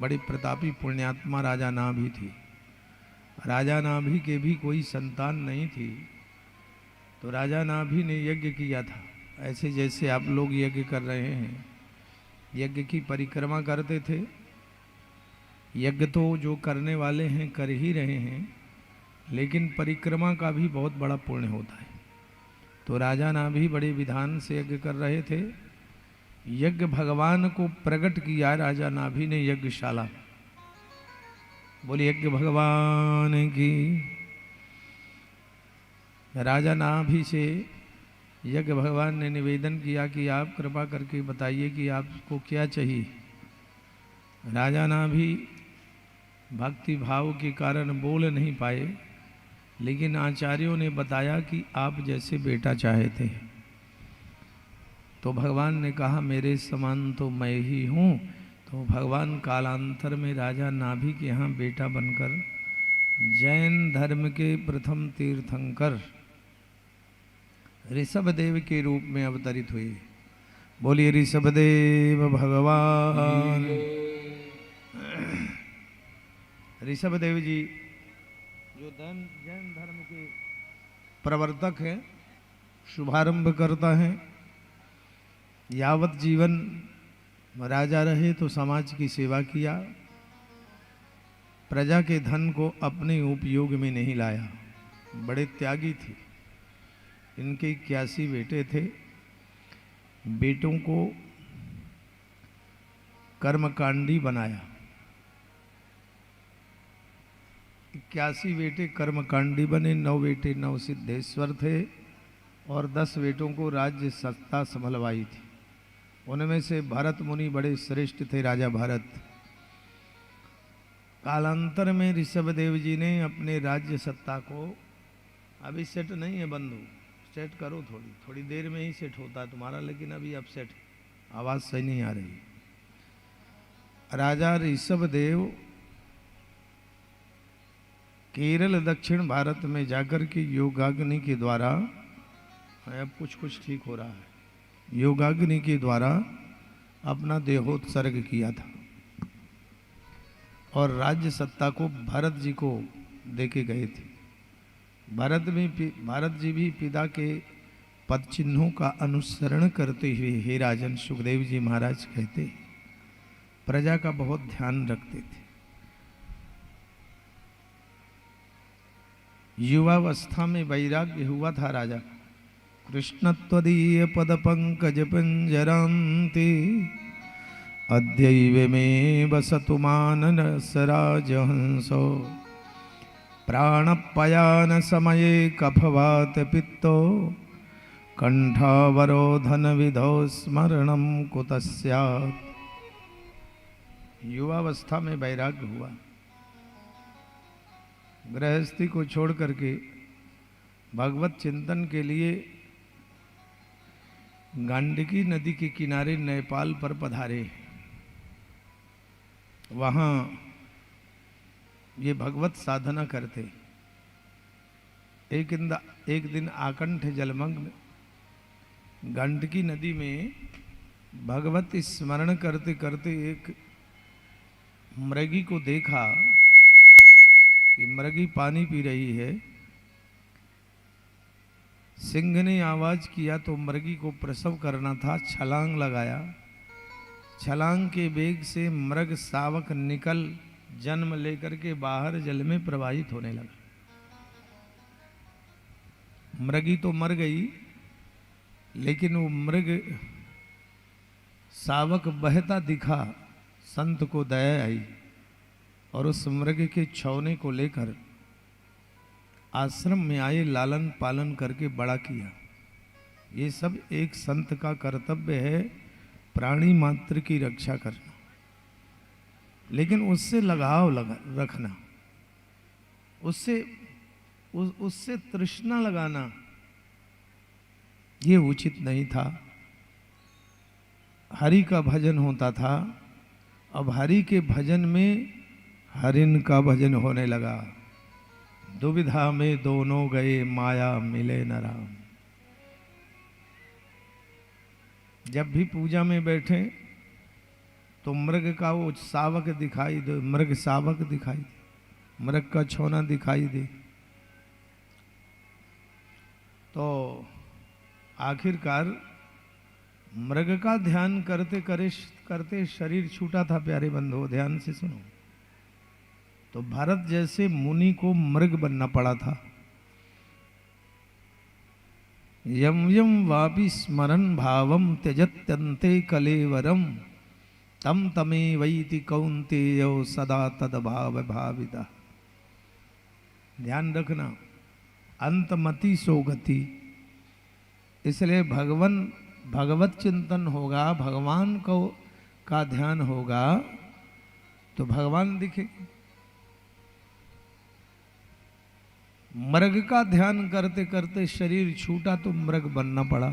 बड़े प्रतापी पुण्यात्मा राजा नाभि थी। राजा नाभि के भी कोई संतान नहीं थी, तो राजा नाभि ने यज्ञ किया था। ऐसे जैसे आप लोग यज्ञ कर रहे हैं, यज्ञ की परिक्रमा करते थे। यज्ञ तो जो करने वाले हैं कर ही रहे हैं, लेकिन परिक्रमा का भी बहुत बड़ा पुण्य होता है। तो राजा नाभि बड़े विधान से यज्ञ कर रहे थे। यज्ञ भगवान को प्रकट किया राजा नाभि ने यज्ञशाला। बोले यज्ञ भगवान की। राजा नाभि से यज्ञ भगवान ने निवेदन किया कि आप कृपा करके बताइए कि आपको क्या चाहिए। राजा नाभि भक्ति भाव के कारण बोल नहीं पाए, लेकिन आचार्यों ने बताया कि आप जैसे बेटा चाहे थे। तो भगवान ने कहा मेरे समान तो मैं ही हूँ। तो भगवान कालांतर में राजा नाभि के यहाँ बेटा बनकर जैन धर्म के प्रथम तीर्थंकर ऋषभदेव के रूप में अवतरित हुए। बोलिए ऋषभदेव भगवान। ऋषभदेव जी जो जैन धर्म के प्रवर्तक हैं, शुभारंभ करता है। यावत जीवन राजा रहे तो समाज की सेवा किया, प्रजा के धन को अपने उपयोग में नहीं लाया। बड़े त्यागी थे। इनके 81 बेटे थे। बेटों को कर्मकांडी बनाया। 81 बेटे कर्मकांडी बने। 9 बेटे नव सिद्धेश्वर थे और 10 बेटों को राज्य सत्ता संभलवाई थी। उनमें से भरत मुनि बड़े श्रेष्ठ थे, राजा भरत। कालांतर में ऋषभदेव जी ने अपने राज्य सत्ता को, अभी सेट नहीं है बंधु, सेट करो, थोड़ी देर में ही सेट होता है तुम्हारा, लेकिन अभी अपसेट, आवाज सही नहीं आ रही। राजा ऋषभदेव केरल दक्षिण भारत में जाकर के योगाग्नि के द्वारा, अब कुछ ठीक हो रहा है, योगाग्नि के द्वारा अपना देहोत्सर्ग किया था और राज्य सत्ता को भरत जी को देके गए थे। भरत जी भी पिता के पद चिन्हों का अनुसरण करते हुए, हे राजन, सुखदेव जी महाराज कहते, प्रजा का बहुत ध्यान रखते थे। युवावस्था में वैराग्य हुआ था राजा का। कृष्ण त्वदीय पद पंकज पिंजरांति अद्यैव में वसतु मानस राजहंसो प्राणपयान समये कफवात पित्तो कंठावरोधन विधौ स्मरणम कुतस्यात्। युवावस्था में वैराग्य हुआ। गृहस्थी को छोड़ करके भगवत चिंतन के लिए गांडकी नदी के किनारे नेपाल पर पधारे। वहाँ ये भगवत साधना करते। एक दिन आकंठ जलमग्न गांडकी नदी में भगवत स्मरण करते करते एक मृगी को देखा कि मृगी पानी पी रही है। सिंह ने आवाज किया तो मृगी को प्रसव करना था, छलांग लगाया। छलांग के वेग से मृग शावक निकल जन्म लेकर के बाहर जल में प्रवाहित होने लगा। मृगी तो मर गई, लेकिन वो मृग शावक बहता दिखा। संत को दया आई और उस मृग के छौने को लेकर आश्रम में आए, लालन पालन करके बड़ा किया। ये सब एक संत का कर्तव्य है, प्राणी मात्र की रक्षा करना, लेकिन उससे लगाव रखना, उससे तृष्णा लगाना ये उचित नहीं था। हरि का भजन होता था, अब हरि के भजन में हरिन का भजन होने लगा। दुविधा में दोनों गए, माया मिले न राम। जब भी पूजा में बैठे तो तो मृग का वो शावक दिखाई दे, मृग शावक दिखाई दे, मृग का छौना दिखाई दे। तो आखिरकार मृग का ध्यान करते करते शरीर छूटा था। प्यारे बंधुओं ध्यान से सुनो। तो भरत जैसे मुनि को मृग बनना पड़ा था। यम यम वापि स्मरन् भावम त्यजत्यन्ते कलेवरम तम तमे वैति कौन्तेय सदा तद्भाव भाविता। ध्यान रखना, अंतमति सोगति। इसलिए भगवत चिंतन होगा, भगवान को का ध्यान होगा तो भगवान दिखेंगे। मृग का ध्यान करते करते शरीर छूटा तो मृग बनना पड़ा।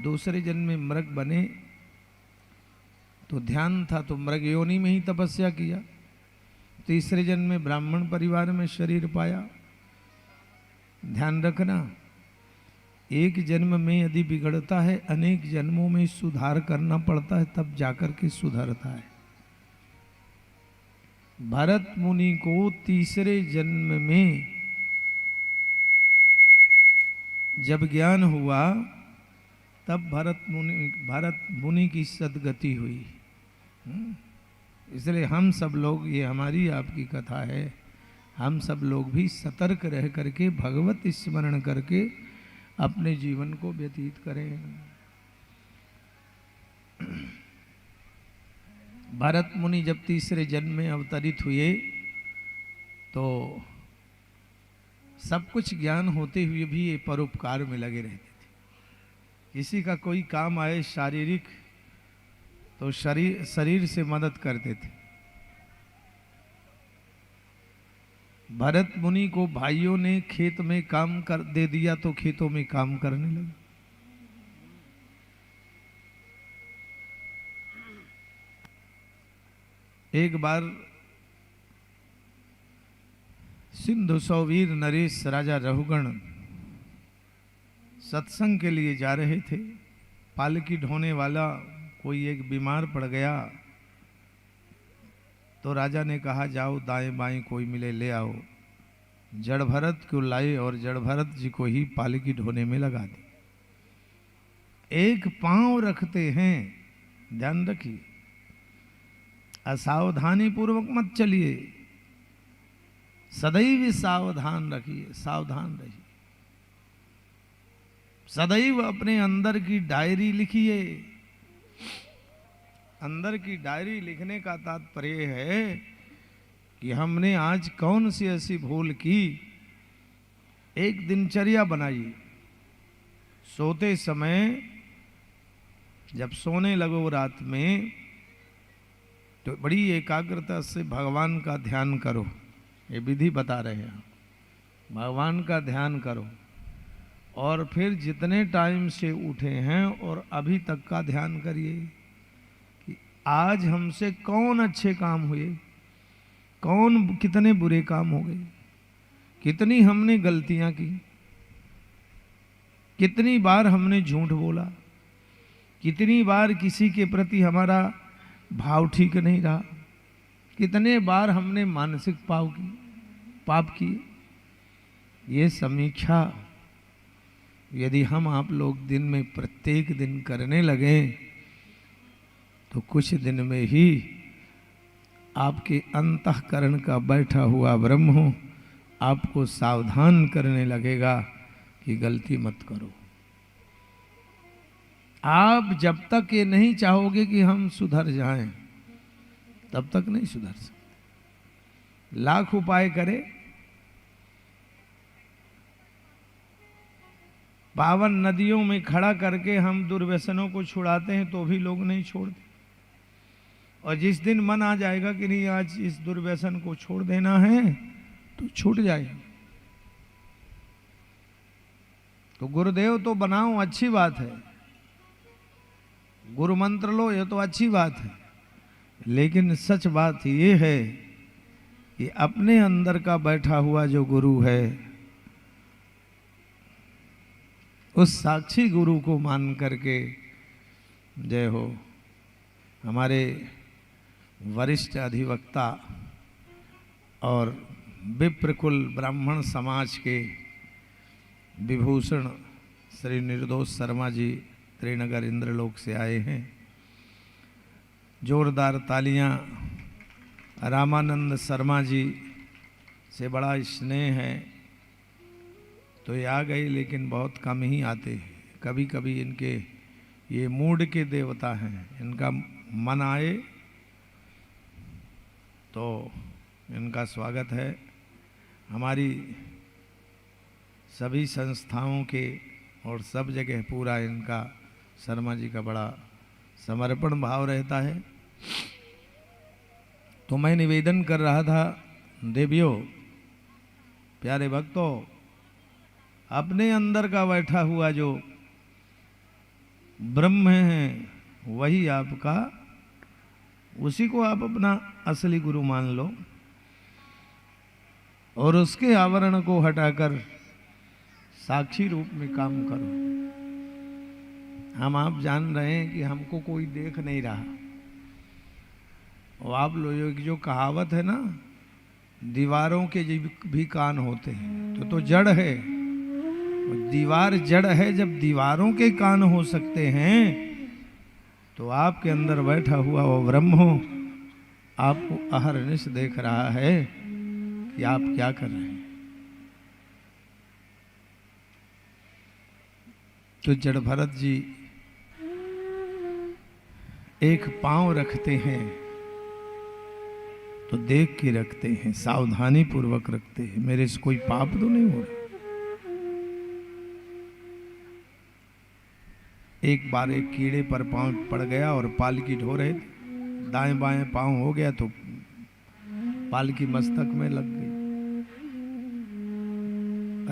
दूसरे जन्म में मृग बने तो ध्यान था तो मृग योनि में ही तपस्या किया। तीसरे जन्म में ब्राह्मण परिवार में शरीर पाया। ध्यान रखना, एक जन्म में यदि बिगड़ता है अनेक जन्मों में सुधार करना पड़ता है, तब जाकर के सुधरता है। भरत मुनि को तीसरे जन्म में जब ज्ञान हुआ तब भरत मुनि की सद्गति हुई। इसलिए हम सब लोग, ये हमारी आपकी कथा है, हम सब लोग भी सतर्क रह करके भगवत स्मरण करके अपने जीवन को व्यतीत करें। भरत मुनि जब तीसरे जन्म में अवतरित हुए तो सब कुछ ज्ञान होते हुए भी ये परोपकार में लगे रहते थे। किसी का कोई काम आए शारीरिक तो शरीर से मदद करते थे। भरत मुनि को भाइयों ने खेत में काम कर दे दिया तो खेतों में काम करने लगे। एक बार सिंधु सौवीर नरेश राजा रहुगण सत्संग के लिए जा रहे थे। पालकी ढोने वाला कोई एक बीमार पड़ गया तो राजा ने कहा जाओ दाएं बाएं कोई मिले ले आओ। जड़ भरत को लाए और जड़ भरत जी को ही पालकी ढोने में लगा दी। एक पांव रखते हैं, ध्यान रखिए, असावधानी पूर्वक मत चलिए, सदैव सावधान रखिए, सावधान रहिए। सदैव अपने अंदर की डायरी लिखिए। अंदर की डायरी लिखने का तात्पर्य है कि हमने आज कौन सी ऐसी भूल की। एक दिनचर्या बनाइए। सोते समय जब सोने लगो रात में तो बड़ी एकाग्रता से भगवान का ध्यान करो। ये विधि बता रहे हैं, भगवान का ध्यान करो। और फिर जितने टाइम से उठे हैं और अभी तक का ध्यान करिए कि आज हमसे कौन अच्छे काम हुए, कौन कितने बुरे काम हो गए, कितनी हमने गलतियां की, कितनी बार हमने झूठ बोला, कितनी बार किसी के प्रति हमारा भाव ठीक नहीं रहा, कितने बार हमने मानसिक पाप किए। ये समीक्षा यदि हम आप लोग दिन में प्रत्येक दिन करने लगे तो कुछ दिन में ही आपके अंतःकरण का बैठा हुआ ब्रह्म आपको सावधान करने लगेगा कि गलती मत करो। आप जब तक ये नहीं चाहोगे कि हम सुधर जाएं तब तक नहीं सुधर सकते। लाख उपाय करे, पावन नदियों में खड़ा करके हम दुर्व्यसनों को छुड़ाते हैं तो भी लोग नहीं छोड़ते। और जिस दिन मन आ जाएगा कि नहीं आज इस दुर्व्यसन को छोड़ देना है तो छूट जाएगा। तो गुरुदेव तो बनाओ, अच्छी बात है, गुरु मंत्र लो, ये तो अच्छी बात है, लेकिन सच बात ये है कि अपने अंदर का बैठा हुआ जो गुरु है उस साक्षी गुरु को मान करके जय हो हमारे वरिष्ठ अधिवक्ता और विप्रकुल ब्राह्मण समाज के विभूषण श्री निर्दोष शर्मा जी त्रिनगर इंद्रलोक से आए हैं। जोरदार तालियां। रामानंद शर्मा जी से बड़ा स्नेह है तो ये आ गए, लेकिन बहुत कम ही आते हैं। कभी कभी इनके ये मूड के देवता हैं, इनका मन आए तो इनका स्वागत है। हमारी सभी संस्थाओं के और सब जगह पूरा इनका शर्मा जी का बड़ा समर्पण भाव रहता है। तो मैं निवेदन कर रहा था, देवियों, प्यारे भक्तों, अपने अंदर का बैठा हुआ जो ब्रह्म है वही आपका, उसी को आप अपना असली गुरु मान लो और उसके आवरण को हटाकर साक्षी रूप में काम करो। हम आप जान रहे हैं कि हमको कोई देख नहीं रहा, और आप लोगों की जो कहावत है ना, दीवारों के भी कान होते हैं, तो जड़ है। दीवार जड़ है, जब दीवारों के कान हो सकते हैं तो आपके अंदर बैठा हुआ वो ब्रह्म हो आपको अहरनिश देख रहा है कि आप क्या कर रहे हैं। तो जड़ भरत जी एक पांव रखते हैं तो देख के रखते हैं, सावधानी पूर्वक रखते हैं, मेरे से कोई पाप तो नहीं हो रहा। एक बार एक कीड़े पर पांव पड़ गया और पालकी ढो रहे थे, दाएं बाएं पांव हो गया तो पालकी मस्तक में लग गई।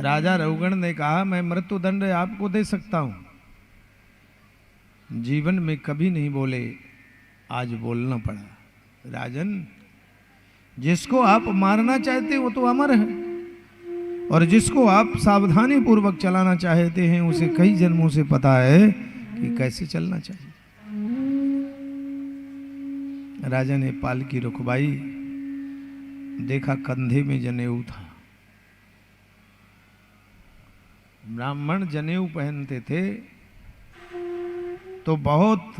राजा रघुगण ने कहा, मैं मृत्युदंड आपको दे सकता हूं। जीवन में कभी नहीं बोले, आज बोलना पड़ा। राजन, जिसको आप मारना चाहते हो वो तो अमर है, और जिसको आप सावधानी पूर्वक चलाना चाहते हैं उसे कई जन्मों से पता है कि कैसे चलना चाहिए। राजा ने पालकी रुकवाई, देखा कंधे में जनेऊ था। ब्राह्मण जनेऊ पहनते थे तो बहुत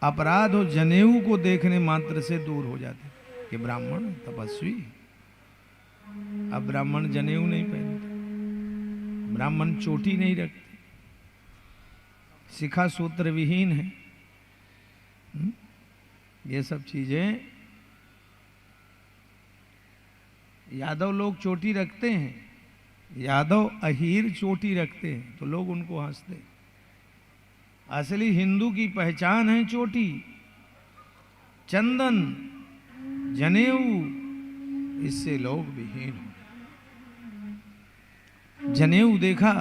अपराध हो जनेऊ को देखने मात्र से दूर हो जाते कि ब्राह्मण तपस्वी। अब ब्राह्मण जनेऊ नहीं पहनते, ब्राह्मण चोटी नहीं रखते, शिखा सूत्र विहीन है। ये सब चीजें यादव लोग चोटी रखते हैं, यादव अहीर चोटी रखते हैं तो लोग उनको हंसते। असली हिंदू की पहचान है चोटी, चंदन, जनेऊ, इससे लोग विहीन हो। जनेऊ देखा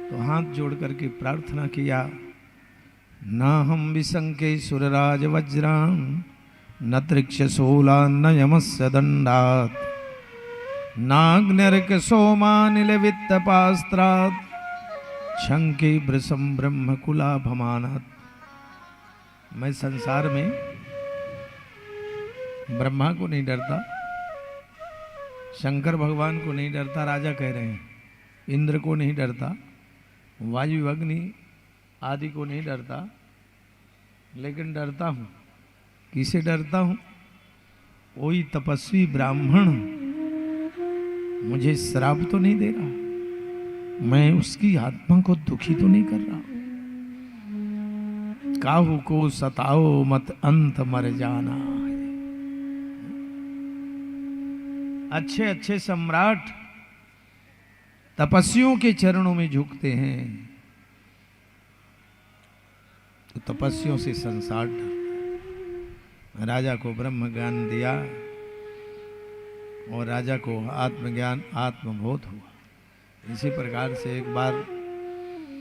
तो हाथ जोड़ करके प्रार्थना किया, ना हम विसंके सुरराज वज्रां न तृक्षशूला न यमस्य दंडात् नाग्निर्क सोमानिल वित्तपास्त्रात् शंके ब्रसम ब्रह्म कुलाभमानात्। मैं संसार में ब्रह्मा को नहीं डरता, शंकर भगवान को नहीं डरता, राजा कह रहे हैं, इंद्र को नहीं डरता, वायु अग्नि आदि को नहीं डरता, लेकिन डरता हूं। किसे डरता हूं? कोई तपस्वी ब्राह्मण मुझे श्राप तो नहीं दे रहा, मैं उसकी आत्मा को दुखी तो नहीं कर रहा। काहू को सताओ मत अंत मर जाना। अच्छे अच्छे सम्राट तपस्वियों के चरणों में झुकते हैं तो तपस्वियों से संसार डरता। राजा को ब्रह्म ज्ञान दिया और राजा को आत्मज्ञान आत्मबोध हुआ। इसी प्रकार से एक बार